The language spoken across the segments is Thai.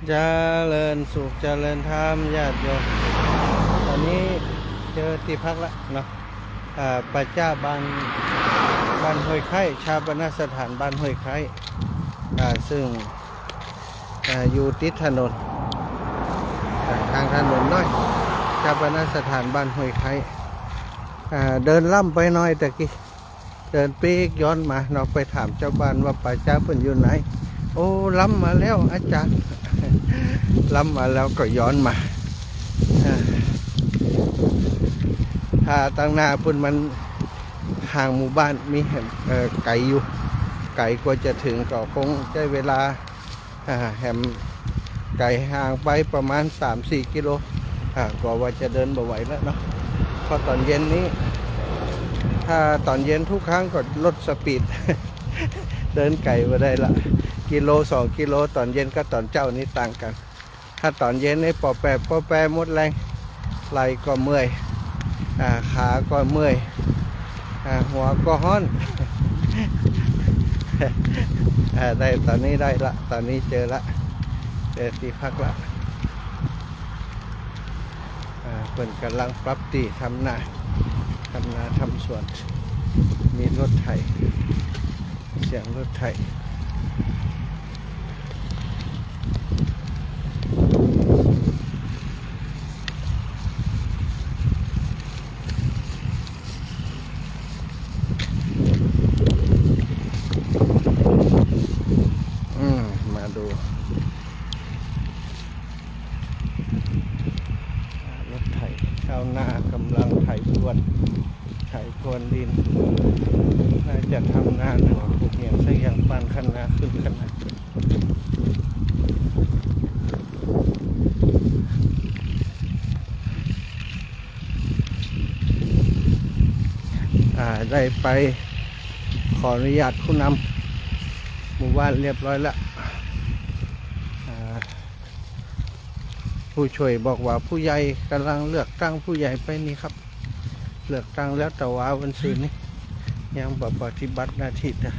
เจริญสุขเจริญธรรมญาติโยมตอนนี้เจอที่พักแล้วเนาะปัจจ้าบ้านห้วยไข่ชาปนสถานบ้านห้วยไข่ซึ่งอยู่ติดถนนทางถนนน้อยชาปนสถานบ้านห้วยไข่เดินล่ำไปหน่อยตะกี้เดินปีกย้อนมาเราไปถามเจ้าบ้านว่าปัจจ้าเพิ่นอยู่ไหนโอ้ล้ำมาแล้วอาจารย์ล้ำมาแล้วก็ย้อนมาถ้าตั้งหน้าพุ่นมันห่างหมู่บ้านมีไก่อยู่ไก่กว่าจะถึงก็คงใช้เวลาแหมไก่ห่างไปประมาณ 3-4 กิโลก็ว่าจะเดินบ่ไหวแล้วเนาะพอตอนเย็นนี้ถ้าตอนเย็นทุกครั้งก็ลดสปีด เดินไก่มาได้ละกิโล2 กิโลตอนเย็นก็ตอนเจ้านี้ต่างกันถ้าตอนเย็นนี่ปอแปรหมดแรงไหล่ก็เมื่อยขาก็เมื่อยหัวก็ฮ้อนได้ตอนนี้ได้ละตอนนี้เจอที่พักละเพิ่นกำลังปรับตีทำนาทำสวนมีรถไถเสียงรถไถมาดูรถไถชาวนากำลังไถพรวนดินน่าจะทำนาหรือว่าปลูกอย่างสักอย่างปานคันนาขึ้นคันนาได้ไปขออนุญาตผู้นำหมู่บ้านเรียบร้อยแล้วผู้ช่วยบอกว่าผู้ใหญ่กำลังเลือกตั้งผู้ใหญ่ไปนี่ครับเลือกตั้งแล้วแต่ว่าวันศุกร์นี้ยังปฏิบัติหน้าที่นะ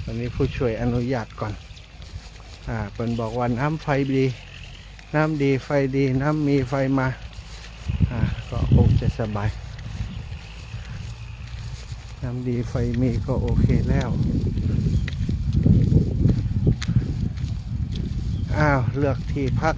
วันนี้ผู้ช่วยอนุญาตก่อนเป็นบอกว่าน้ำไฟดีน้ำดีไฟดีน้ำมีไฟมาก็คงจะสบายน้ำดีไฟมีก็โอเคแล้วเลือกที่พัก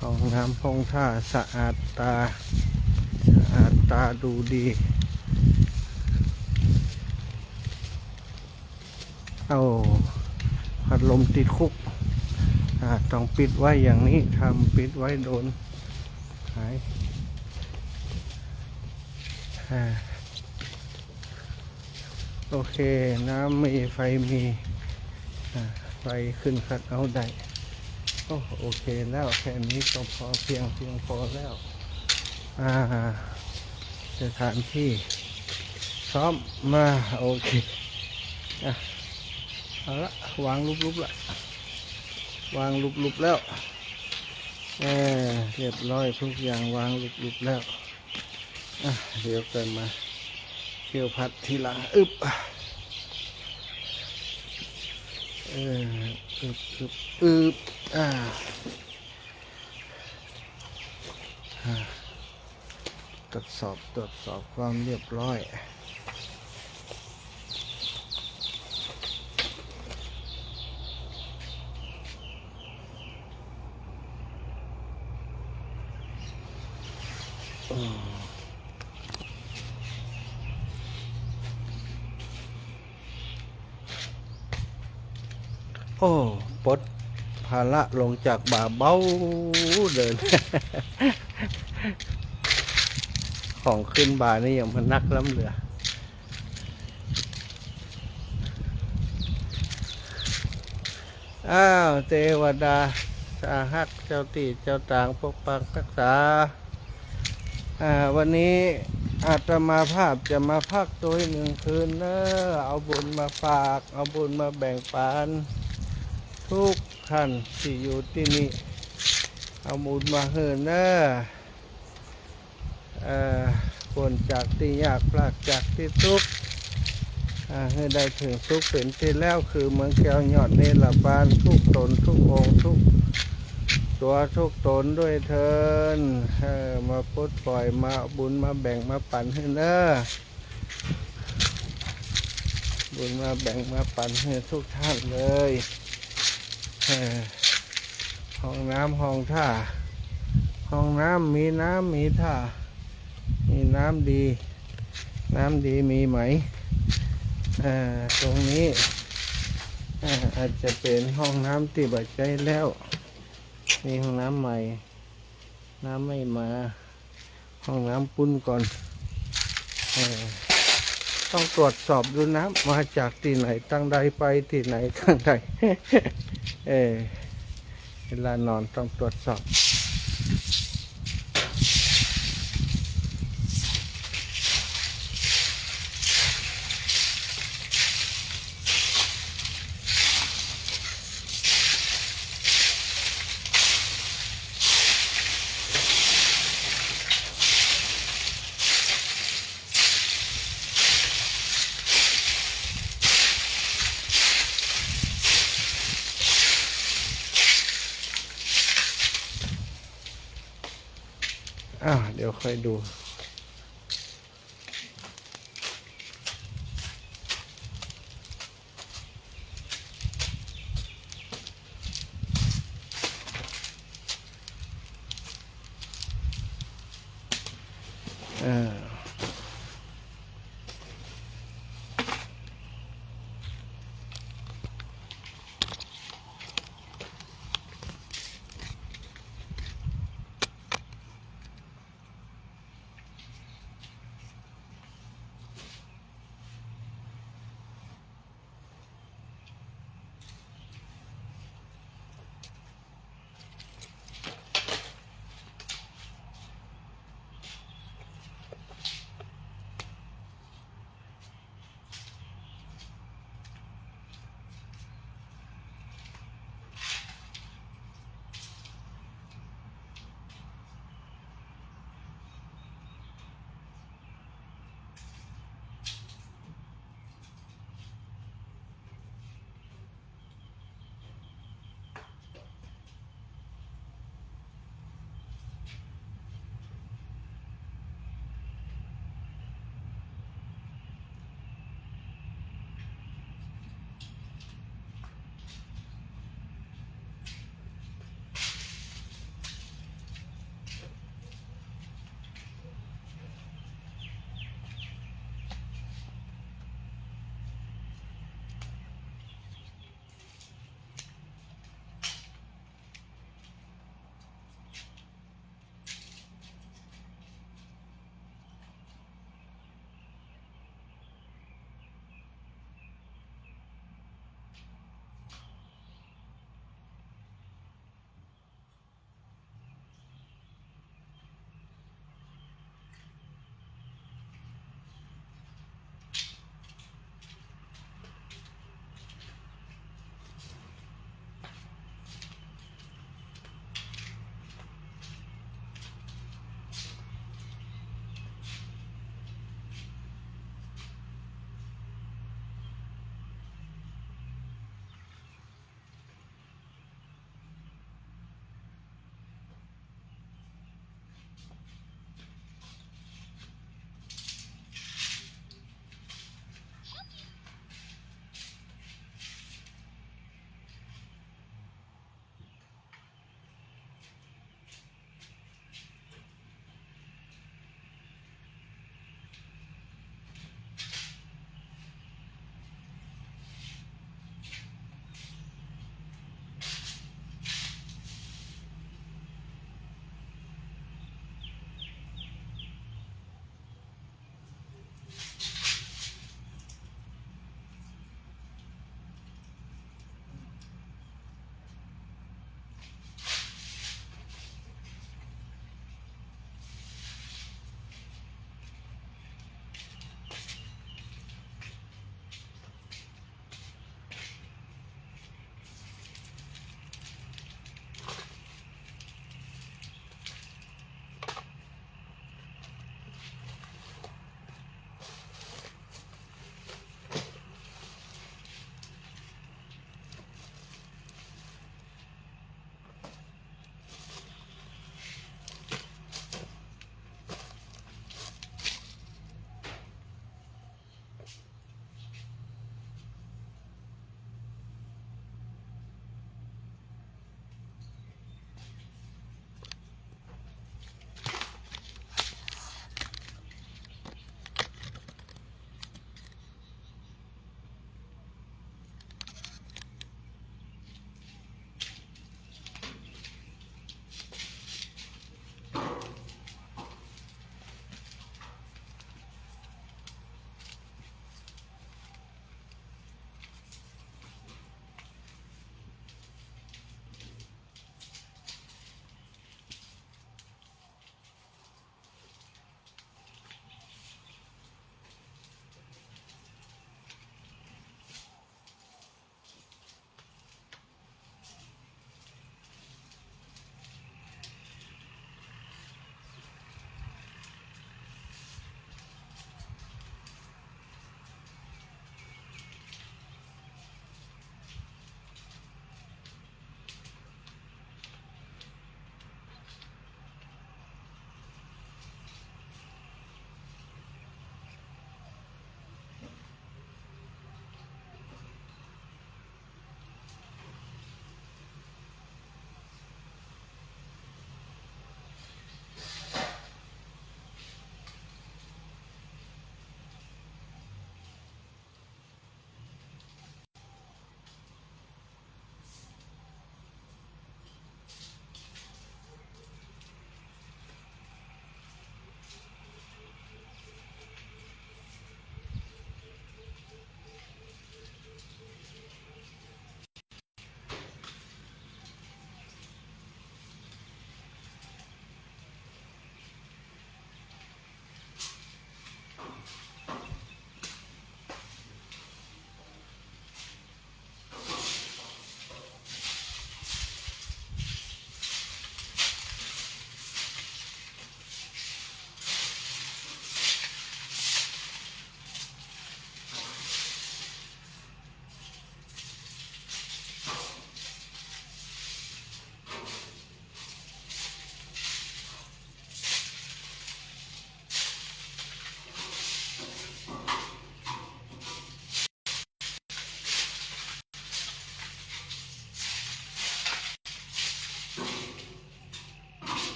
ห้องน้ำห้องท่าสะอาดตาดูดีพัดลมติดคุกต้องปิดไว้อย่างนี้ทำปิดไว้โดนหายโอเคน้ำมีไฟมีไฟขึ้นคัดเอาได้โอเคแล้วแค่นี้ก็พอเพียงพอแล้วสถานที่ซ้อมมาโอเคเอาละวางลุบละวางลุบแล้วเรียบร้อยทุกอย่างวางลุบแล้วเดี๋ยวเกินมาเกี่ยวพัดทีหลังตรวจสอบความเรียบร้อยปลดภาระลงจากบ่าเบ้าเดิน ของขึ้นบ่านี่อย่างพนักล้ำเหลือเทวดาสาหักเจ้าตีเจ้าต่างปกปักรักษาวันนี้ อาตมาภาพจะมาพักตัวหนึ่งคืนเนอะเอาบุญมาฝากเอาบุญมาแบ่งปันทุกท่านที่อยู่ที่นี่เอาบุญมาเหินเนอะพ้นจากที่ยากพลากจากที่ทุกข์ให้ได้ถึงสุขเป็นที่แล้วคือเมืองแก้วยอดเนรบาลทุกตนทุกองค์ทุกตัวทุกตนด้วยเทินมาปลดปล่อยมาบุญมาแบ่งมาปั่นให้เนอะบุญมาแบ่งมาปั่นให้ทุกท่านเลยห้องน้ำห้องท่าห้องน้ำมีน้ำมีท่ามีน้ำดีมีไหมตรงนี้อาจจะเป็นห้องน้ำที่บัดใจแล้วมีห้องน้ำใหม่น้ำไม่มาห้องน้ำปุ้นก่อนต้องตรวจสอบดูน้ำมาจากที่ไหนตั้งใดไปที่ไหนตั้งใดเวลานอนต้องตรวจสอบเดี๋ยวค่อยดู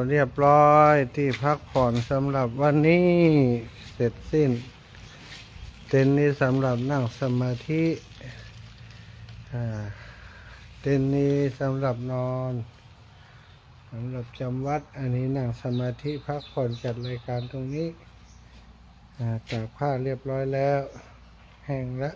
เรียบร้อยที่พักผ่อนสำหรับวันนี้เสร็จสิ้นเต็นท์นี้สำหรับนั่งสมาธิเต็นท์นี้สำหรับนอนสำหรับจำวัดอันนี้นั่งสมาธิพักผ่อนจัดรายการตรงนี้ตากผ้าเรียบร้อยแล้วแห้งแล้ว